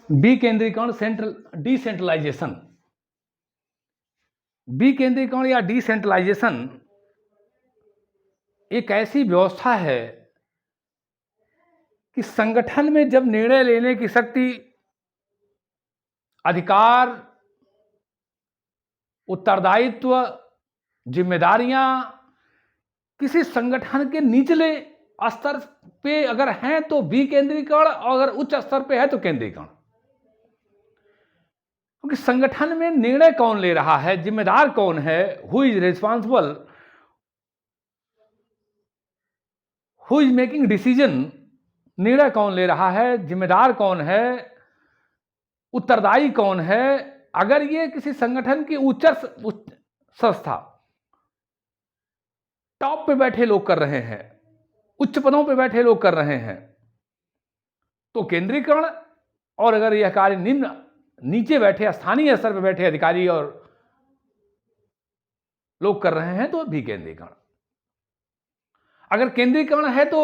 विकेंद्रीकरण, डिसेंट्रलाइजेशन। विकेंद्रीकरण या डिसेंट्रलाइजेशन एक ऐसी व्यवस्था है कि संगठन में जब निर्णय लेने की शक्ति, अधिकार, उत्तरदायित्व, जिम्मेदारियां किसी संगठन के निचले स्तर पे अगर हैं तो विकेंद्रीकरण, और अगर उच्च स्तर पे है तो केंद्रीकरण। क्योंकि संगठन में निर्णय कौन ले रहा है, जिम्मेदार कौन है, who is responsible, who is making decision, निर्णय कौन ले रहा है, जिम्मेदार कौन है, उत्तरदायी कौन है। अगर ये किसी संगठन की उच्च संस्था, टॉप पे बैठे लोग कर रहे हैं, उच्च पदों पे बैठे लोग कर रहे हैं, तो केंद्रीकरण। और अगर यह कार्य निम्न, नीचे बैठे, स्थानीय स्तर पर बैठे अधिकारी और लोग कर रहे हैं तो विकेंद्रीकरण। अगर केंद्रीकरण है तो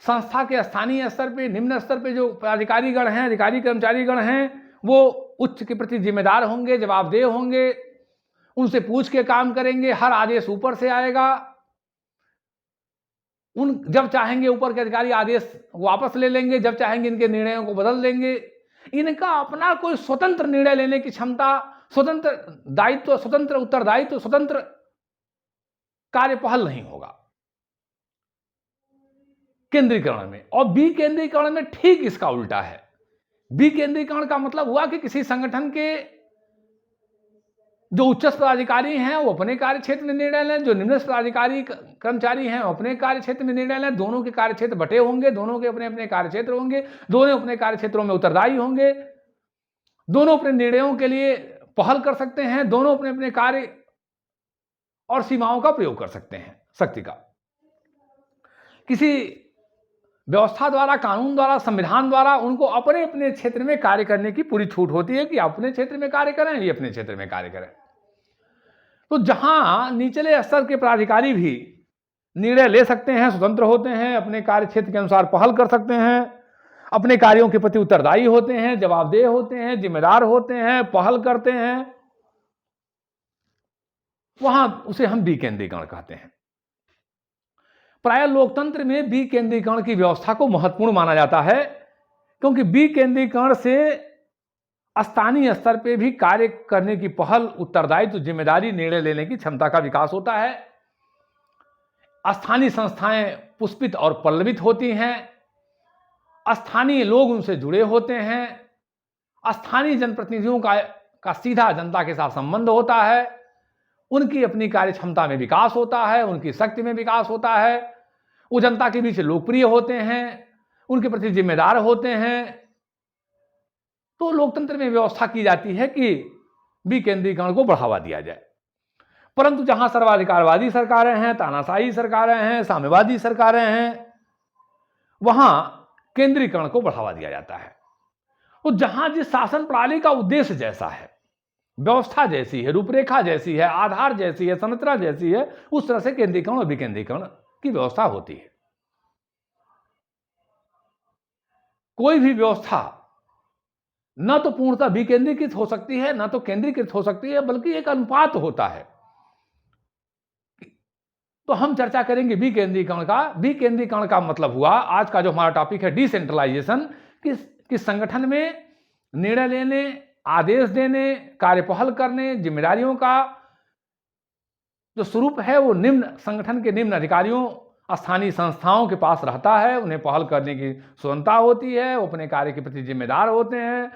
संस्था के स्थानीय स्तर पे, निम्न स्तर पे जो अधिकारीगण हैं, अधिकारी कर्मचारीगण हैं, वो उच्च के प्रति जिम्मेदार होंगे, जवाबदेह होंगे, उनसे पूछ के काम करेंगे, हर आदेश ऊपर से आएगा। जब चाहेंगे ऊपर के अधिकारी आदेश वापस ले लेंगे, जब चाहेंगे इनके निर्णयों को बदल देंगे। इनका अपना कोई स्वतंत्र निर्णय लेने की क्षमता, स्वतंत्र दायित्व, स्वतंत्र उत्तरदायित्व, स्वतंत्र कार्य पहल नहीं होगा केंद्रीकरण में। और विकेंद्रीकरण में ठीक इसका उल्टा है। विकेंद्रीकरण का मतलब हुआ कि किसी संगठन के जो उच्च पदाधिकारी हैं वो अपने कार्य क्षेत्र में निर्णय लें, जो निम्न पदाधिकारी कर्मचारी हैं वो अपने कार्य क्षेत्र में निर्णय लें। दोनों के कार्य क्षेत्र बटे होंगे, दोनों के अपने अपने कार्य क्षेत्र होंगे, दोनों अपने कार्य क्षेत्रों में उत्तरदायी होंगे, दोनों अपने निर्णयों के लिए पहल कर सकते हैं, दोनों अपने अपने कार्य और सीमाओं का प्रयोग कर सकते हैं, शक्ति का। किसी व्यवस्था द्वारा, कानून द्वारा, संविधान द्वारा उनको अपने अपने क्षेत्र में कार्य करने की पूरी छूट होती है कि अपने क्षेत्र में कार्य करें, ये अपने क्षेत्र में कार्य करें। तो जहां निचले स्तर के पदाधिकारी भी निर्णय ले सकते हैं, स्वतंत्र होते हैं, अपने कार्य क्षेत्र के अनुसार पहल कर सकते हैं, अपने कार्यों के प्रति उत्तरदायी होते हैं, जवाबदेह होते हैं, जिम्मेदार होते हैं, पहल करते हैं, वहां उसे हम विकेंद्रीकरण कहते हैं। प्राय लोकतंत्र में विकेंद्रीकरण की व्यवस्था को महत्वपूर्ण माना जाता है, क्योंकि विकेंद्रीकरण से स्थानीय स्तर पे भी कार्य करने की पहल, उत्तरदायित्व, जिम्मेदारी, निर्णय लेने की क्षमता का विकास होता है। स्थानीय संस्थाएं पुष्पित और पल्लवित होती हैं, स्थानीय लोग उनसे जुड़े होते हैं, स्थानीय जनप्रतिनिधियों का सीधा जनता के साथ संबंध होता है, उनकी अपनी कार्य क्षमता में विकास होता है, उनकी शक्ति में विकास होता है, वो जनता के बीच लोकप्रिय होते हैं, उनके प्रति जिम्मेदार होते हैं। तो लोकतंत्र में व्यवस्था की जाती है कि विकेंद्रीकरण को बढ़ावा दिया जाए। परंतु जहां सर्वाधिकारवादी सरकारें हैं, तानाशाही सरकारें हैं, साम्यवादी सरकारें हैं, वहां केंद्रीकरण को बढ़ावा दिया जाता है। तो जहां जिस शासन प्रणाली का उद्देश्य जैसा है, व्यवस्था जैसी है, रूपरेखा जैसी है, आधार जैसी है, संरचना जैसी है, उस तरह से केंद्रीकरण और विकेंद्रीकरण की व्यवस्था होती है। कोई भी व्यवस्था न तो पूर्णतः विकेंद्रीकृत हो सकती है, न तो केंद्रीकृत हो सकती है, बल्कि एक अनुपात होता है। तो हम चर्चा करेंगे विकेंद्रीकरण का। विकेंद्रीकरण का मतलब हुआ, आज का जो हमारा टॉपिक है डिसेंट्रलाइजेशन, कि संगठन में निर्णय लेने, आदेश देने, कार्यपहल करने, जिम्मेदारियों का जो स्वरूप है वो निम्न संगठन के निम्न अधिकारियों, स्थानीय संस्थाओं के पास रहता है। उन्हें पहल करने की स्वतंत्रता होती है, वो अपने कार्य के प्रति जिम्मेदार होते हैं,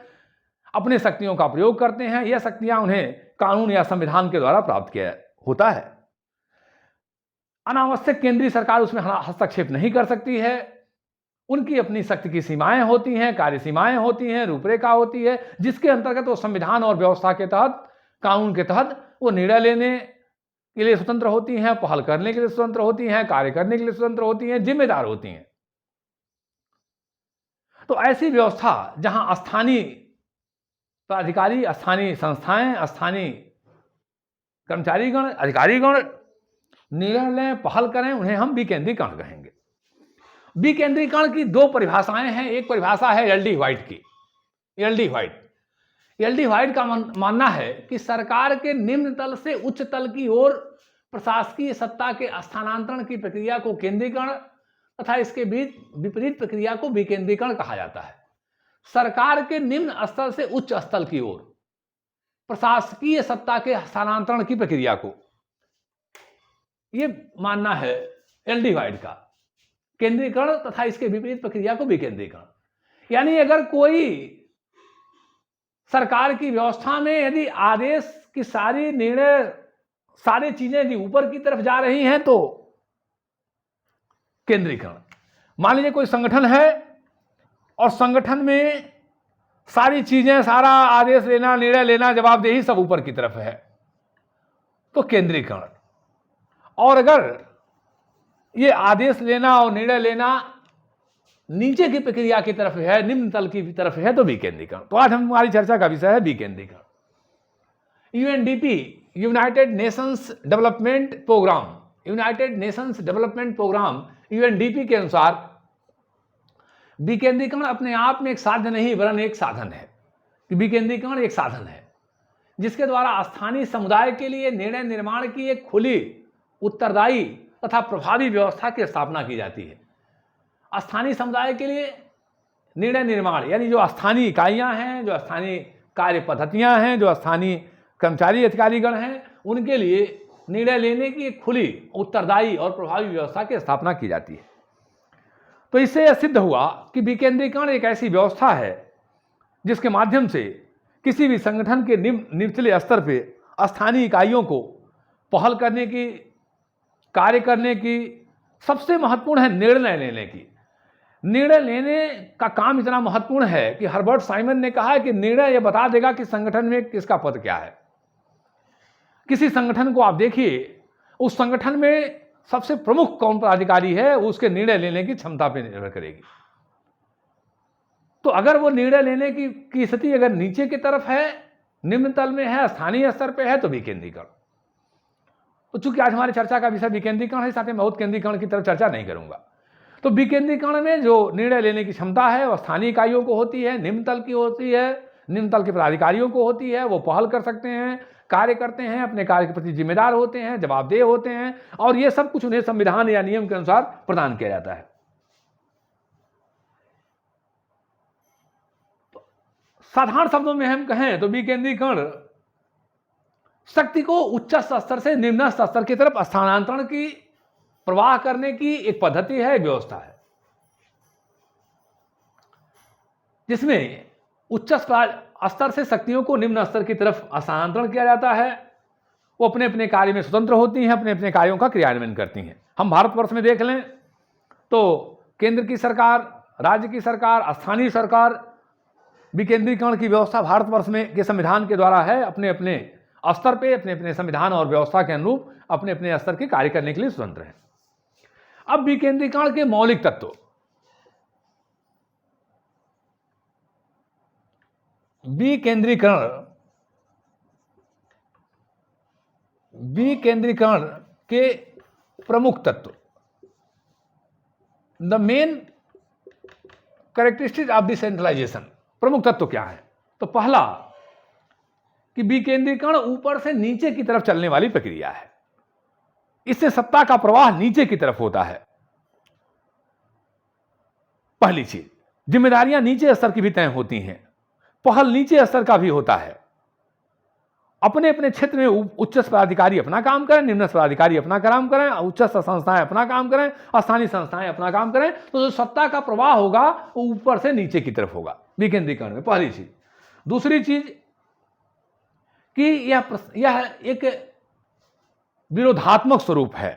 अपने शक्तियों का प्रयोग करते हैं। यह शक्तियां उन्हें कानून या संविधान के द्वारा प्राप्त किया होता है। अनावश्यक केंद्रीय सरकार उसमें हस्तक्षेप नहीं कर सकती है। उनकी अपनी शक्ति की सीमाएं होती हैं, कार्य सीमाएं होती हैं, रूपरेखा होती है, जिसके अंतर्गत वो संविधान और व्यवस्था के तहत, कानून के तहत वो निर्णय लेने के लिए स्वतंत्र होती हैं, पहल करने के लिए स्वतंत्र होती हैं, कार्य करने के लिए स्वतंत्र होती हैं, जिम्मेदार होती हैं। तो ऐसी व्यवस्था जहां स्थानीय पदाधिकारी, स्थानीय संस्थाएं, स्थानीय कर्मचारीगण, अधिकारीगण निर्णय लें, पहल करें, उन्हें हम विकेंद्रीकरण कहेंगे। विकेंद्रीकरण की दो परिभाषाएं हैं। एक परिभाषा है एल.डी. व्हाइट की। एल.डी. व्हाइट का मानना है कि सरकार के निम्न तल से उच्च तल की ओर प्रशासकीय सत्ता के स्थानांतरण की प्रक्रिया को केंद्रीकरण तथा इसके बीच विपरीत प्रक्रिया को विकेंद्रीकरण कहा जाता है। सरकार के निम्न स्तर से उच्च स्तर की ओर प्रशासकीय सत्ता के स्थानांतरण की प्रक्रिया को, यह मानना है एल.डी. व्हाइट का, केंद्रीकरण तथा इसके विपरीत प्रक्रिया को विकेंद्रीकरण। यानी अगर कोई सरकार की व्यवस्था में यदि आदेश की सारी निर्णय, सारी चीजें यदि ऊपर की तरफ जा रही हैं तो केंद्रीकरण। मान लीजिए कोई संगठन है और संगठन में सारी चीजें, सारा आदेश लेना, निर्णय लेना, जवाबदेही सब ऊपर की तरफ है तो केंद्रीकरण। और अगर ये आदेश लेना और निर्णय लेना नीचे की प्रक्रिया की तरफ है, निम्न तल की तरफ है तो विकेंद्रीकरण। तो आज हमारी चर्चा का विषय है विकेंद्रीकरण। UNDP, United Nations Development Programme, UNDP के अनुसार विकेंद्रीकरण अपने आप में एक साध्य नहीं वरन एक साधन है। विकेंद्रीकरण एक साधन है जिसके द्वारा स्थानीय समुदाय के लिए निर्णय निर्माण की एक खुली, उत्तरदायी तथा प्रभावी व्यवस्था की स्थापना की जाती है। स्थानीय समुदाय के लिए निर्णय निर्माण यानी जो स्थानीय इकाइयां हैं, जो स्थानीय कार्य पद्धतियां हैं, जो स्थानीय कर्मचारी अधिकारीगण हैं, उनके लिए निर्णय लेने की एक खुली, उत्तरदायी और प्रभावी व्यवस्था की स्थापना की जाती है। तो इससे यह सिद्ध हुआ कि विकेंद्रीकरण एक ऐसी व्यवस्था है जिसके माध्यम से किसी भी संगठन के निचले स्तर पर स्थानीय इकाइयों को पहल करने की, कार्य करने की, सबसे महत्वपूर्ण है निर्णय लेने की। निर्णय लेने का काम इतना महत्वपूर्ण है कि हर्बर्ट साइमन ने कहा है कि निर्णय यह बता देगा कि संगठन में किसका पद क्या है। किसी संगठन को आप देखिए, उस संगठन में सबसे प्रमुख कौन पदाधिकारी है, उसके निर्णय लेने की क्षमता पर निर्भर करेगी। तो अगर वो निर्णय लेने की स्थिति अगर नीचे की तरफ है, निम्न तल में है, स्थानीय स्तर पे है तो विकेंद्रीकरण। तो चूंकि आज हमारी चर्चा का विषय विकेंद्रीकरण है, साथ में बहुत केंद्रीकरण की तरफ चर्चा नहीं करूंगा। तो विकेंद्रीकरण में जो निर्णय लेने की क्षमता है वह स्थानीय इकाइयों को होती है, निम्न तल की होती है, निम्न तल के पदाधिकारियों को होती है। वो पहल कर सकते हैं, कार्य करते हैं, अपने कार्य के प्रति जिम्मेदार होते हैं, जवाबदेह होते हैं, और ये सब कुछ उन्हें संविधान या नियम के अनुसार प्रदान किया जाता है। साधारण शब्दों में हम कहें तो विकेंद्रीकरण शक्ति को उच्च स्तर से निम्न स्तर की तरफ स्थानांतरण की, प्रवाह करने की एक पद्धति है, व्यवस्था है, जिसमें उच्च स्तर से शक्तियों को निम्न स्तर की तरफ स्थानांतरण किया जाता है। वो अपने अपने कार्य में स्वतंत्र होती हैं, अपने अपने कार्यों का क्रियान्वयन करती हैं। हम भारतवर्ष में देख लें तो केंद्र की सरकार, राज्य की सरकार, स्थानीय सरकार, विकेंद्रीकरण की व्यवस्था भारतवर्ष में के संविधान के द्वारा है। अपने अपने स्तर पे, अपने अपने संविधान और व्यवस्था के अनुरूप अपने अपने स्तर के कार्य करने के लिए स्वतंत्र है। अब विकेंद्रीकरण के मौलिक तत्व। विकेंद्रीकरण के प्रमुख तत्व, the main characteristic of decentralisation. प्रमुख तत्व क्या है? तो पहला कि विकेंद्रीकरण ऊपर से नीचे की तरफ चलने वाली प्रक्रिया है। इससे सत्ता का प्रवाह नीचे की तरफ होता है। पहली चीज, जिम्मेदारियां नीचे स्तर की भी तय होती हैं, पहल नीचे स्तर का भी होता है। अपने अपने क्षेत्र में उच्च पदाधिकारी अपना काम करें, निम्न पदाधिकारी अपना काम करें, उच्च संस्थाएं अपना काम करें, स्थानीय संस्थाएं अपना काम करें, तो जो सत्ता का प्रवाह होगा वो ऊपर से नीचे की तरफ होगा विकेंद्रीकरण में। पहली चीज। दूसरी चीज कि यह एक विरोधात्मक स्वरूप है।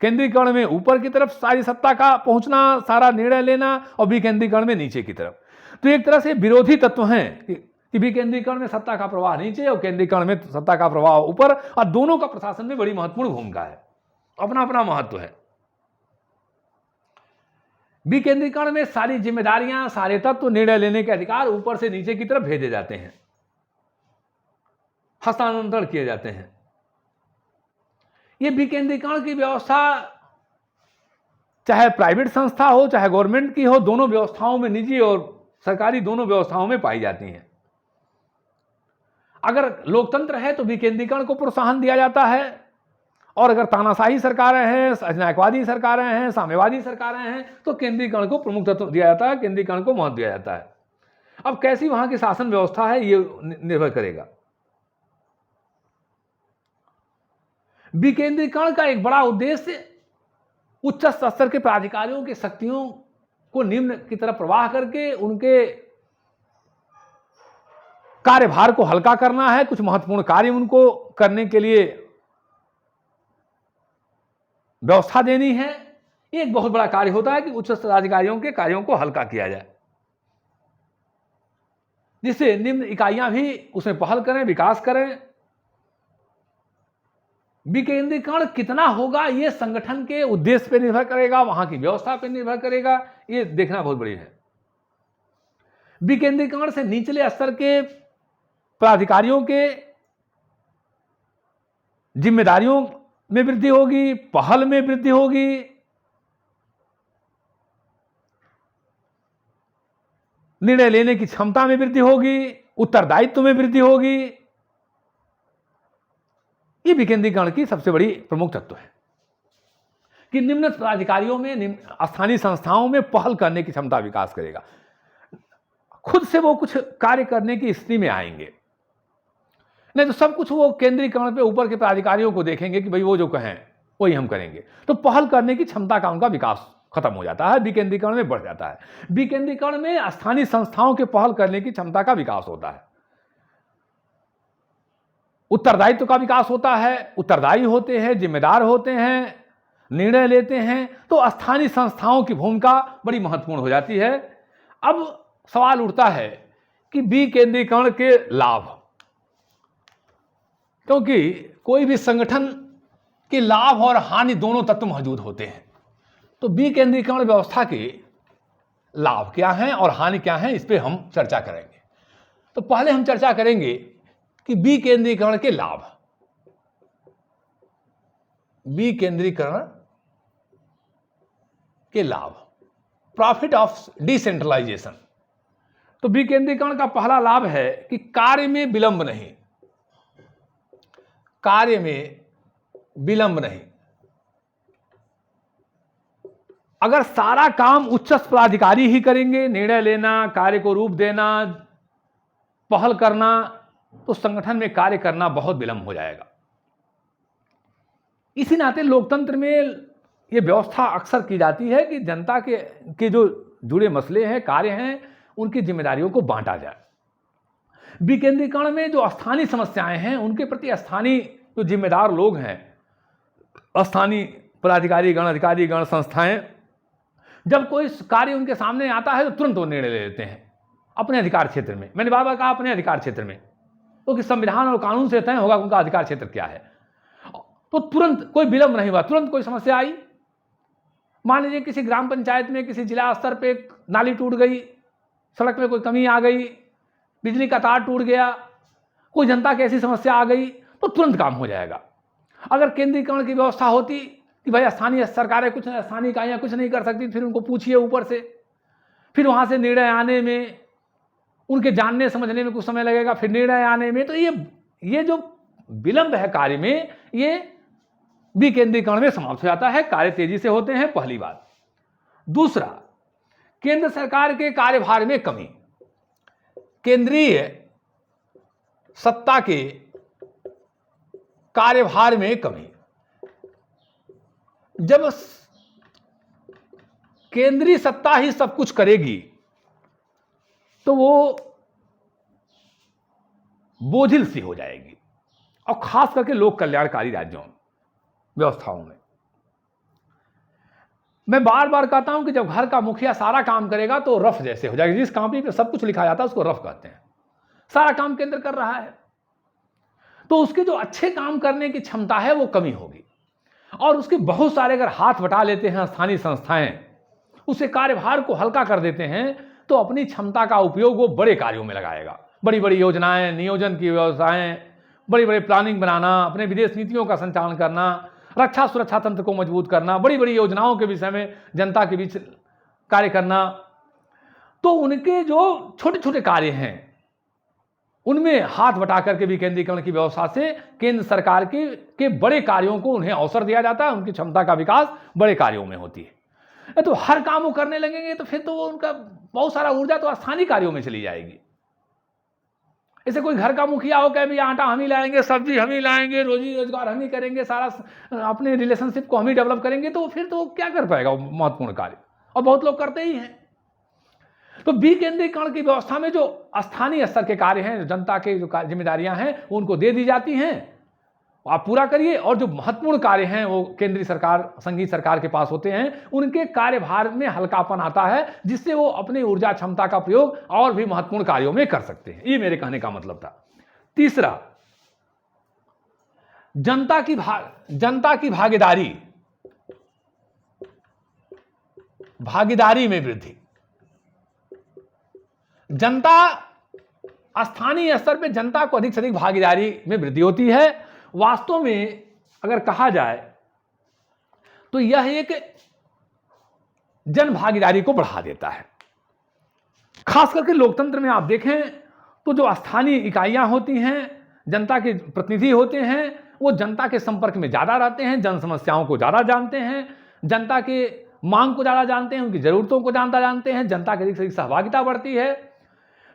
केंद्रीकरण में ऊपर की तरफ सारी सत्ता का पहुंचना, सारा निर्णय लेना, और विकेंद्रीकरण में नीचे की तरफ। तो एक तरह से विरोधी तत्व हैं कि विकेंद्रीकरण में सत्ता का प्रवाह नीचे और केंद्रीकरण में सत्ता का प्रवाह ऊपर, और दोनों का प्रशासन में बड़ी महत्वपूर्ण भूमिका है, अपना अपना महत्व है। विकेंद्रीकरण में सारी जिम्मेदारियां, सारे तत्व, निर्णय लेने के अधिकार ऊपर से नीचे की तरफ भेजे जाते हैं, हस्तांतरण किए जाते हैं। यह विकेंद्रीकरण की व्यवस्था चाहे प्राइवेट संस्था हो चाहे गवर्नमेंट की हो, दोनों व्यवस्थाओं में, निजी और सरकारी दोनों व्यवस्थाओं में पाई जाती हैं। अगर लोकतंत्र है तो विकेंद्रीकरण को प्रोत्साहन दिया जाता है, और अगर तानाशाही सरकारें हैं, अधिनायकवादी सरकारें हैं, साम्यवादी सरकारें हैं, तो केंद्रीकरण को प्रमुखता दिया जाता है, केंद्रीकरण को महत्व दिया जाता है। अब कैसी वहां की शासन व्यवस्था है ये निर्भर करेगा। विकेंद्रीकरण का एक बड़ा उद्देश्य उच्च स्तर के प्राधिकारियों की शक्तियों को निम्न की तरफ प्रवाह करके उनके कार्यभार को हल्का करना है, कुछ महत्वपूर्ण कार्य उनको करने के लिए व्यवस्था देनी है। ये एक बहुत बड़ा कार्य होता है कि उच्च अधिकारियों के कार्यों को हल्का किया जाए, जिससे निम्न इकाइयां भी उसमें पहल करें, विकास करें। विकेंद्रीकरण कितना होगा ये संगठन के उद्देश्य पर निर्भर करेगा, वहां की व्यवस्था पर निर्भर करेगा, ये देखना बहुत बड़ी है। विकेंद्रीकरण से निचले स्तर के प्राधिकारियों के जिम्मेदारियों में वृद्धि होगी, पहल में वृद्धि होगी, निर्णय लेने की क्षमता में वृद्धि होगी, उत्तरदायित्व में वृद्धि होगी। ये विकेंद्रीकरण की सबसे बड़ी प्रमुख तत्व है कि निम्न प्राधिकारियों में, स्थानीय संस्थाओं में पहल करने की क्षमता विकास करेगा। खुद से वो कुछ कार्य करने की स्थिति में आएंगे, नहीं तो सब कुछ वो केंद्रीकरण पे ऊपर के प्राधिकारियों को देखेंगे कि भाई वो जो कहें वही हम करेंगे, तो पहल करने की क्षमता का उनका विकास खत्म हो जाता है, विकेंद्रीकरण में बढ़ जाता है। विकेंद्रीकरण में स्थानीय संस्थाओं के पहल करने की क्षमता का विकास होता है, उत्तरदायित्व का विकास होता है, उत्तरदायी होते हैं, जिम्मेदार होते हैं, निर्णय लेते हैं, तो स्थानीय संस्थाओं की भूमिका बड़ी महत्वपूर्ण हो जाती है। अब सवाल उठता है कि विकेंद्रीकरण के लाभ, क्योंकि कोई भी संगठन के लाभ और हानि दोनों तत्व मौजूद होते हैं, तो विकेंद्रीकरण व्यवस्था के लाभ क्या हैं और हानि क्या हैं, इस पर हम चर्चा करेंगे। तो पहले हम चर्चा करेंगे कि विकेंद्रीकरण के लाभ। विकेंद्रीकरण के लाभ, प्रॉफिट ऑफ डिसेंट्रलाइजेशन। तो विकेंद्रीकरण का पहला लाभ है कि कार्य में विलंब नहीं, कार्य में विलंब नहीं। अगर सारा काम उच्च पदाधिकारी ही करेंगे, निर्णय लेना, कार्य को रूप देना, पहल करना, तो संगठन में कार्य करना बहुत विलंब हो जाएगा। इसी नाते लोकतंत्र में यह व्यवस्था अक्सर की जाती है कि जनता के जो जुड़े मसले हैं, कार्य हैं, उनकी जिम्मेदारियों को बांटा जाए। विकेंद्रीकरण में जो स्थानीय समस्याएं हैं, उनके प्रति स्थानीय जो जिम्मेदार लोग हैं, स्थानीय पदाधिकारी गण, अधिकारी गण, संस्थाएं, जब कोई कार्य उनके सामने आता है तो तुरंत वो निर्णय ले लेते हैं अपने अधिकार क्षेत्र में। मैंने बार बार कहा अपने अधिकार क्षेत्र में, क्योंकि संविधान और कानून से तय होगा उनका अधिकार क्षेत्र क्या है। तो तुरंत कोई विलंब नहीं हुआ, तुरंत कोई समस्या आई, मान लीजिए किसी ग्राम पंचायत में किसी जिला स्तर पे नाली टूट गई, सड़क में कोई कमी आ गई, बिजली का तार टूट गया, कोई जनता की ऐसी समस्या आ गई, तो तुरंत काम हो जाएगा। अगर केंद्रीकरण की व्यवस्था होती कि भाई स्थानीय सरकारें कुछ, स्थानीय इकाइयाँ कुछ नहीं कर सकती, फिर उनको पूछिए ऊपर से, फिर वहाँ से निर्णय आने में, उनके जानने समझने में कुछ समय लगेगा, फिर निर्णय आने में, तो ये जो विलंब है कार्य में, ये विकेंद्रीकरण में समाप्त हो जाता है, कार्य तेजी से होते हैं, पहली बात। दूसरा, केंद्र सरकार के कार्यभार में कमी, केंद्रीय सत्ता के कार्यभार में कमी। जब केंद्रीय सत्ता ही सब कुछ करेगी तो वो बोझिल सी हो जाएगी, और खास करके लोक कल्याणकारी राज्यों व्यवस्थाओं में। मैं बार बार कहता हूं कि जब घर का मुखिया सारा काम करेगा तो रफ जैसे हो जाएगा। जिस कॉपी पे सब कुछ लिखा जाता है उसको रफ कहते हैं। सारा काम केंद्र कर रहा है तो उसके जो अच्छे काम करने की क्षमता है वो कमी होगी, और उसके बहुत सारे अगर हाथ बटा लेते हैं स्थानीय संस्थाएं, उसे कार्यभार को हल्का कर देते हैं, तो अपनी क्षमता का उपयोग वो बड़े कार्यों में लगाएगा। बड़ी बड़ी योजनाएं, नियोजन की व्यवस्थाएं, बड़ी बड़ी प्लानिंग बनाना, अपने विदेश नीतियों का संचालन करना, रक्षा सुरक्षा तंत्र को मजबूत करना, बड़ी बड़ी योजनाओं के विषय में जनता के बीच कार्य करना। तो उनके जो छोटे छोटे कार्य हैं उनमें हाथ बटा करके विकेंद्रीकरण की व्यवस्था से केंद्र सरकार के बड़े कार्यों को उन्हें अवसर दिया जाता है, उनकी क्षमता का विकास बड़े कार्यों में होती है। तो हर काम वो करने लगेंगे तो फिर तो वो उनका बहुत सारा ऊर्जा तो स्थानीय कार्यों में चली जाएगी। ऐसे कोई घर का मुखिया हो कहे भी आटा हम ही लाएंगे, सब्जी हम ही लाएंगे, रोजी रोजगार हम ही करेंगे, सारा अपने रिलेशनशिप को हम ही डेवलप करेंगे, तो फिर तो क्या कर पाएगा महत्वपूर्ण कार्य, और बहुत लोग करते ही हैं। तो विकेंद्रीकरण की व्यवस्था में जो स्थानीय स्तर के कार्य हैं, जनता के जो जिम्मेदारियां हैं उनको दे दी जाती हैं, आप पूरा करिए, और जो महत्वपूर्ण कार्य हैं वो केंद्रीय सरकार संघीय सरकार के पास होते हैं, उनके कार्यभार में हल्कापन आता है जिससे वो अपनी ऊर्जा क्षमता का प्रयोग और भी महत्वपूर्ण कार्यों में कर सकते हैं। ये मेरे कहने का मतलब था। तीसरा, जनता की भागीदारी में वृद्धि। स्थानीय स्तर पर जनता को अधिक से अधिक भागीदारी में वृद्धि होती है। वास्तव में अगर कहा जाए तो यह एक जन भागीदारी को बढ़ा देता है। खास करके लोकतंत्र में आप देखें तो जो स्थानीय इकाइयां होती हैं, जनता के प्रतिनिधि होते हैं, वो जनता के संपर्क में ज्यादा रहते हैं, जन समस्याओं को ज्यादा जानते हैं, जनता के मांग को ज्यादा जानते हैं, उनकी जरूरतों को जानते हैं, जनता की अधिक से अधिक सहभागिता बढ़ती है।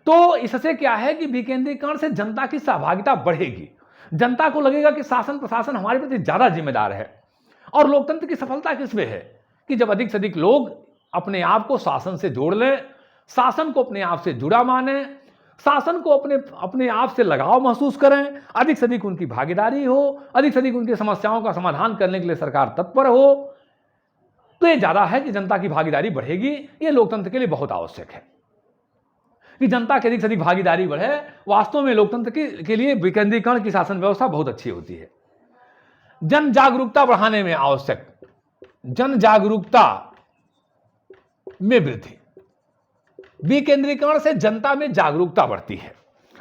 तो इससे क्या है कि विकेंद्रीकरण से जनता की सहभागिता बढ़ेगी, जनता को लगेगा कि शासन प्रशासन हमारे प्रति ज्यादा जिम्मेदार है। और लोकतंत्र की सफलता किसमें है कि जब अधिक से अधिक लोग अपने आप को शासन से जोड़ लें, शासन को अपने आप से जुड़ा माने, शासन को अपने आप से लगाव महसूस करें, अधिक से अधिक उनकी भागीदारी हो, अधिक से अधिक उनकी समस्याओं का समाधान करने के लिए सरकार तत्पर हो, तो ये ज्यादा है कि जनता की भागीदारी बढ़ेगी। ये लोकतंत्र के लिए बहुत आवश्यक है कि जनता की अधिक से अधिक भागीदारी बढ़े। वास्तव में लोकतंत्र के लिए विकेंद्रीकरण की शासन व्यवस्था बहुत अच्छी होती है। जन जागरूकता बढ़ाने में आवश्यक, जन जागरूकता में वृद्धि। विकेंद्रीकरण से जनता में जागरूकता बढ़ती है,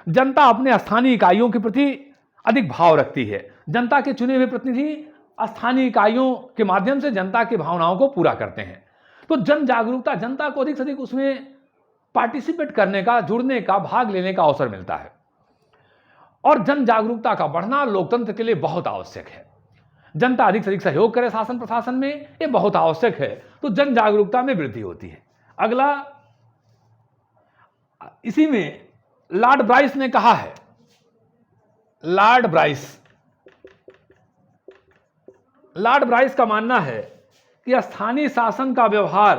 जनता अपने स्थानीय इकाइयों के प्रति अधिक भाव रखती है, जनता के चुने हुए प्रतिनिधि स्थानीय इकाइयों के माध्यम से जनता की भावनाओं को पूरा करते हैं। तो जन जागरूकता, जनता को अधिक से अधिक उसमें पार्टिसिपेट करने का, जुड़ने का, भाग लेने का अवसर मिलता है। और जन जागरूकता का बढ़ना लोकतंत्र के लिए बहुत आवश्यक है। जनता अधिक से अधिक सहयोग करे शासन प्रशासन में, ये बहुत आवश्यक है। तो जन जागरूकता में वृद्धि होती है। अगला, इसी में लॉर्ड ब्राइस ने कहा है, लॉर्ड ब्राइस का मानना है कि स्थानीय शासन का व्यवहार,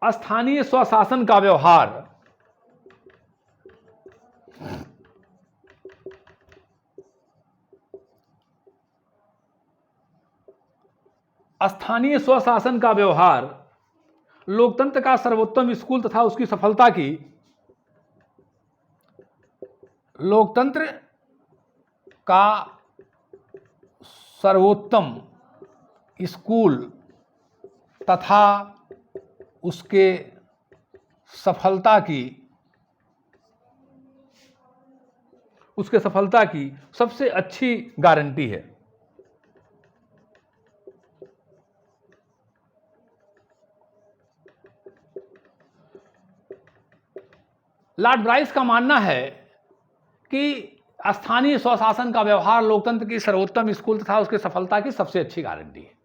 स्थानीय स्वशासन का व्यवहार लोकतंत्र का सर्वोत्तम स्कूल तथा उसकी सफलता की, लोकतंत्र का सर्वोत्तम स्कूल तथा उसके सफलता की सबसे अच्छी गारंटी है। लॉर्ड ब्राइस का मानना है कि स्थानीय स्वशासन का व्यवहार लोकतंत्र की सर्वोत्तम स्कूल तथा उसकी सफलता की सबसे अच्छी गारंटी है।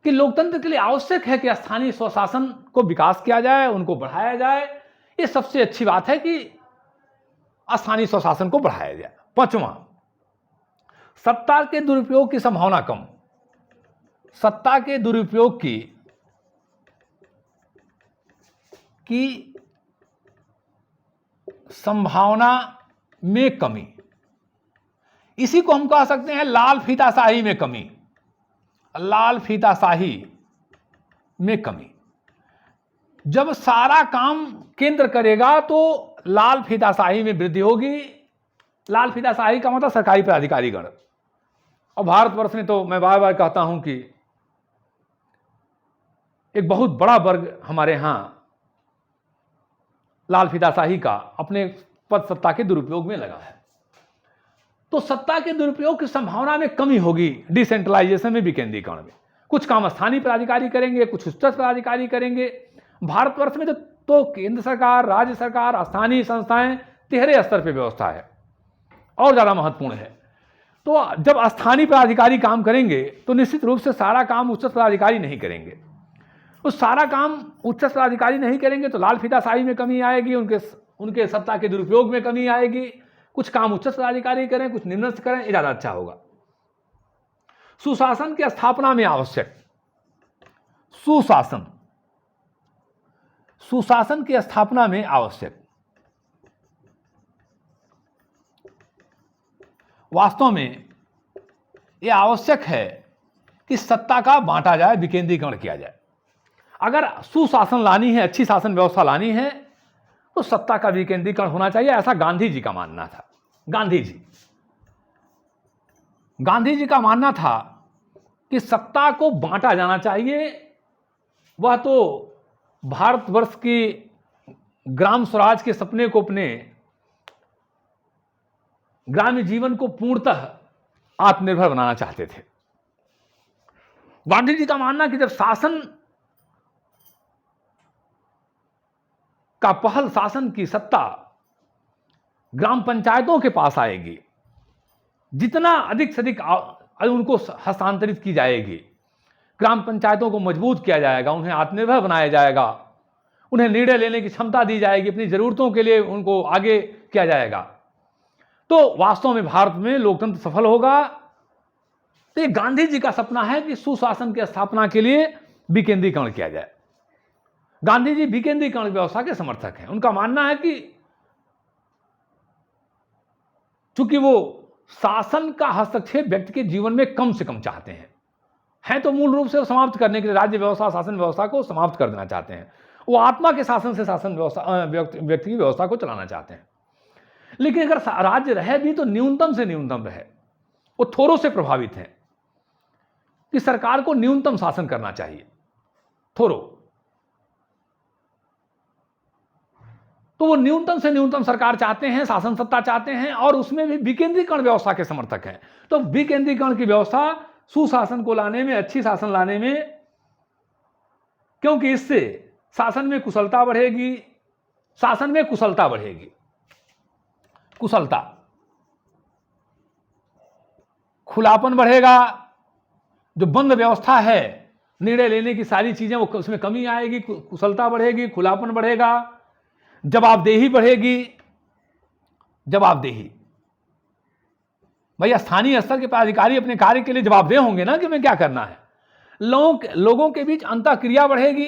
कि लोकतंत्र के लिए आवश्यक है कि स्थानीय स्वशासन को विकास किया जाए, उनको बढ़ाया जाए। ये सबसे अच्छी बात है कि स्थानीय स्वशासन को बढ़ाया जाए। पांचवां, सत्ता के दुरुपयोग की संभावना कम। सत्ता के दुरुपयोग की संभावना में कमी। इसी को हम कह सकते हैं लाल फीताशाही में कमी। लाल फीताशाही में कमी। जब सारा काम केंद्र करेगा तो लाल फीताशाही में वृद्धि होगी। लाल फीताशाही का मतलब सरकारी पदाधिकारीगण। और भारतवर्ष में तो मैं बार बार कहता हूं कि एक बहुत बड़ा वर्ग हमारे यहां लाल फीताशाही का अपने पद सत्ता के दुरुपयोग में लगा है। तो सत्ता के दुरुपयोग की संभावना में कमी होगी डिसेंट्रलाइजेशन में, विकेंद्रीकरण में। कुछ काम स्थानीय पदाधिकारी करेंगे, कुछ उच्च पदाधिकारी करेंगे। भारतवर्ष में तो केंद्र सरकार, राज्य सरकार, स्थानीय संस्थाएं, तिहरे स्तर पर व्यवस्था है और ज्यादा महत्वपूर्ण है। तो जब स्थानीय पदाधिकारी काम करेंगे तो निश्चित रूप से सारा काम उच्च पदाधिकारी नहीं करेंगे। तो सारा काम उच्च पदाधिकारी नहीं करेंगे तो लाल फीताशाही में कमी आएगी, उनके सत्ता के दुरुपयोग में कमी आएगी। कुछ काम उच्च पदाधिकारी करें, कुछ निम्नस्थ करें, ये ज्यादा अच्छा होगा। सुशासन की स्थापना में आवश्यक, सुशासन की स्थापना में आवश्यक, वास्तव में यह आवश्यक है कि सत्ता का बांटा जाए, विकेंद्रीकरण किया जाए। अगर सुशासन लानी है, अच्छी शासन व्यवस्था लानी है, तो सत्ता का विकेंद्रीकरण होना चाहिए। ऐसा गांधी जी का मानना था। गांधी जी का मानना था कि सत्ता को बांटा जाना चाहिए। वह तो भारतवर्ष की ग्राम स्वराज के सपने को, अपने ग्रामीण जीवन को पूर्णतः आत्मनिर्भर बनाना चाहते थे। गांधी जी का मानना कि जब शासन का पहल, शासन की सत्ता ग्राम पंचायतों के पास आएगी, जितना अधिक से अधिक उनको हस्तांतरित की जाएगी, ग्राम पंचायतों को मजबूत किया जाएगा, उन्हें आत्मनिर्भर बनाया जाएगा, उन्हें निर्णय लेने की क्षमता दी जाएगी, अपनी जरूरतों के लिए उनको आगे किया जाएगा, तो वास्तव में भारत में लोकतंत्र सफल होगा। तो ये गांधी जी का सपना है कि सुशासन की स्थापना के लिए विकेंद्रीकरण किया जाए। गांधी जी विकेंद्रीकरण व्यवस्था के समर्थक हैं। उनका मानना है कि चूंकि वो शासन का हस्तक्षेप व्यक्ति के जीवन में कम से कम चाहते हैं तो मूल रूप से वो समाप्त करने के लिए राज्य व्यवस्था, शासन व्यवस्था को समाप्त कर देना चाहते हैं। वो आत्मा के शासन से शासन व्यवस्था, व्यक्ति की व्यवस्था को चलाना चाहते हैं। लेकिन अगर राज्य रहे भी तो न्यूनतम से न्यूनतम रहे। वो थोरों से प्रभावित हैं कि सरकार को न्यूनतम शासन करना चाहिए, थोरों। तो वो न्यूनतम से न्यूनतम सरकार चाहते हैं, शासन सत्ता चाहते हैं, और उसमें भी विकेंद्रीकरण व्यवस्था के समर्थक हैं। तो विकेंद्रीकरण की व्यवस्था सुशासन को लाने में, अच्छी शासन लाने में, क्योंकि इससे शासन में कुशलता बढ़ेगी, शासन में कुशलता बढ़ेगी, कुशलता, खुलापन बढ़ेगा। जो बंद व्यवस्था है, निर्णय लेने की सारी चीजें, वो उसमें कमी आएगी, कुशलता बढ़ेगी, खुलापन बढ़ेगा, जवाबदेही बढ़ेगी। जवाबदेही, भैया स्थानीय स्तर के पदाधिकारी अपने कार्य के लिए जवाबदेह होंगे ना कि हमें क्या करना है। लोगों के बीच अंतःक्रिया बढ़ेगी,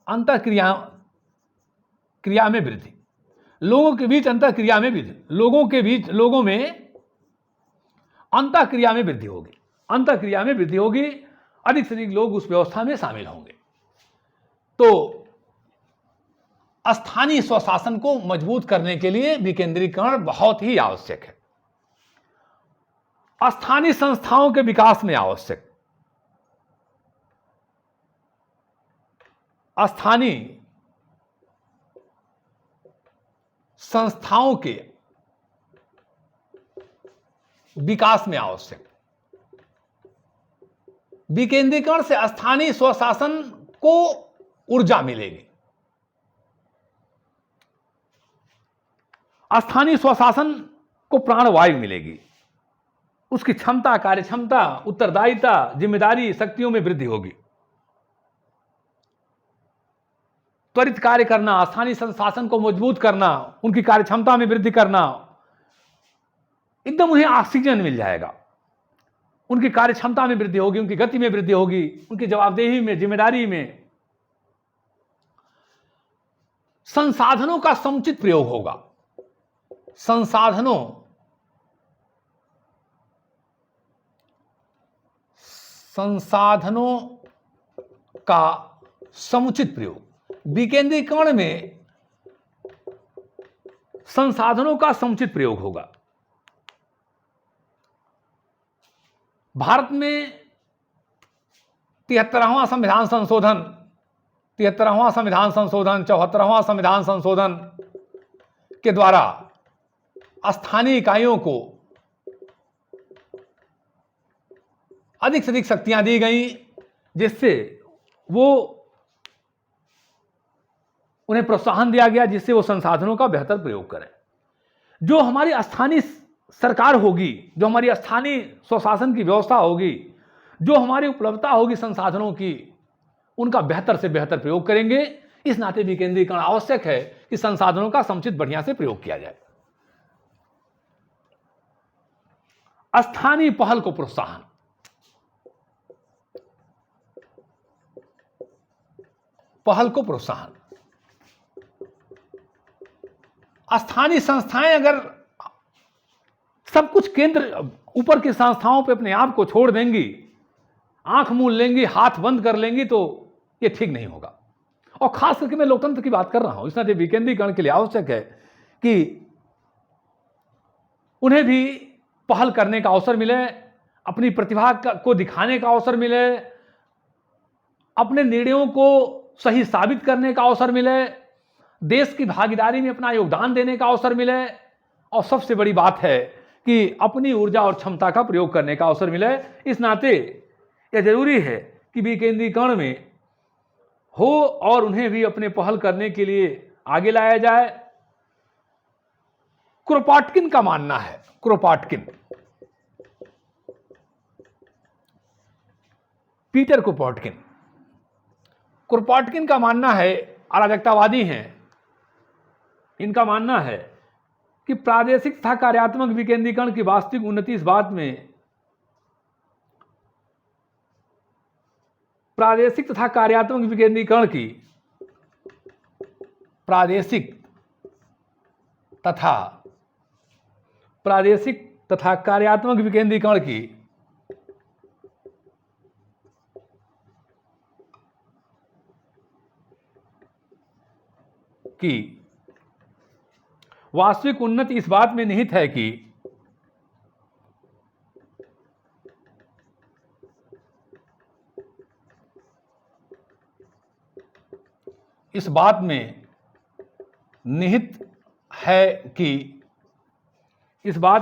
अंतःक्रिया में वृद्धि, लोगों के बीच अंतःक्रिया में वृद्धि, लोगों में अंतःक्रिया में वृद्धि होगी, अंतःक्रिया में वृद्धि होगी, अधिक से अधिक लोग उस व्यवस्था में शामिल होंगे। तो स्थानीय स्वशासन को मजबूत करने के लिए विकेंद्रीकरण बहुत ही आवश्यक है। स्थानीय संस्थाओं के विकास में आवश्यक, स्थानीय संस्थाओं के विकास में आवश्यक। विकेंद्रीकरण से स्थानीय स्वशासन को ऊर्जा मिलेगी, स्थानीय स्वशासन को प्राणवायु मिलेगी, उसकी क्षमता, कार्यक्षमता, उत्तरदायिता, जिम्मेदारी, शक्तियों में वृद्धि होगी। त्वरित कार्य करना, स्थानीय शासन को मजबूत करना, उनकी कार्यक्षमता में वृद्धि करना, एकदम उन्हें ऑक्सीजन मिल जाएगा, उनकी कार्यक्षमता में वृद्धि होगी, उनकी गति में वृद्धि होगी, उनकी जवाबदेही में, जिम्मेदारी में। संसाधनों का समुचित प्रयोग होगा, संसाधनों का समुचित प्रयोग। विकेंद्रीकरण में संसाधनों का समुचित प्रयोग होगा। भारत में 73वां संविधान संशोधन, 73वां संविधान संशोधन, 74वां संविधान संशोधन के द्वारा स्थानीय इकाइयों को अधिक से अधिक शक्तियां दी गई, जिससे वो उन्हें प्रोत्साहन दिया गया, जिससे वो संसाधनों का बेहतर प्रयोग करें। जो हमारी स्थानीय सरकार होगी, जो हमारी स्थानीय स्वशासन की व्यवस्था होगी, जो हमारी उपलब्धता होगी संसाधनों की, उनका बेहतर से बेहतर प्रयोग करेंगे। इस नाते विकेंद्रीकरण आवश्यक है कि संसाधनों का समुचित बढ़िया से प्रयोग किया जाए। स्थानीय पहल को प्रोत्साहन। पहल को प्रोत्साहन। स्थानीय संस्थाएं अगर सब कुछ केंद्र ऊपर की संस्थाओं पे अपने आप को छोड़ देंगी, आंख मूंद लेंगी, हाथ बंद कर लेंगी, तो ये ठीक नहीं होगा। और खास करके मैं लोकतंत्र की बात कर रहा हूं। इस नाते विकेंद्रीकरण के लिए आवश्यक है कि उन्हें भी पहल करने का अवसर मिले, अपनी प्रतिभा को दिखाने का अवसर मिले, अपने निर्णयों को सही साबित करने का अवसर मिले, देश की भागीदारी में अपना योगदान देने का अवसर मिले, और सबसे बड़ी बात है कि अपनी ऊर्जा और क्षमता का प्रयोग करने का अवसर मिले। इस नाते यह जरूरी है कि विकेंद्रीकरण में हो और उन्हें भी अपने पहल करने के लिए आगे लाया जाए। क्रोपाटकिन का मानना है, क्रोपाटकिन, पीटर क्रोपाटकिन, क्रोपाटकिन का मानना है, अराजकतावादी हैं, इनका मानना है कि प्रादेशिक तथा कार्यात्मक विकेंद्रीकरण की वास्तविक उन्नति इस बात में, प्रादेशिक तथा कार्यात्मक विकेंद्रीकरण की, प्रादेशिक तथा कार्यात्मक विकेंद्रीकरण की वास्तविक उन्नति इस बात में निहित है कि इस बात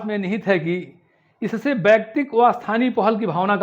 में निहित है कि इससे व्यक्तिक व स्थानीय पहल की भावना का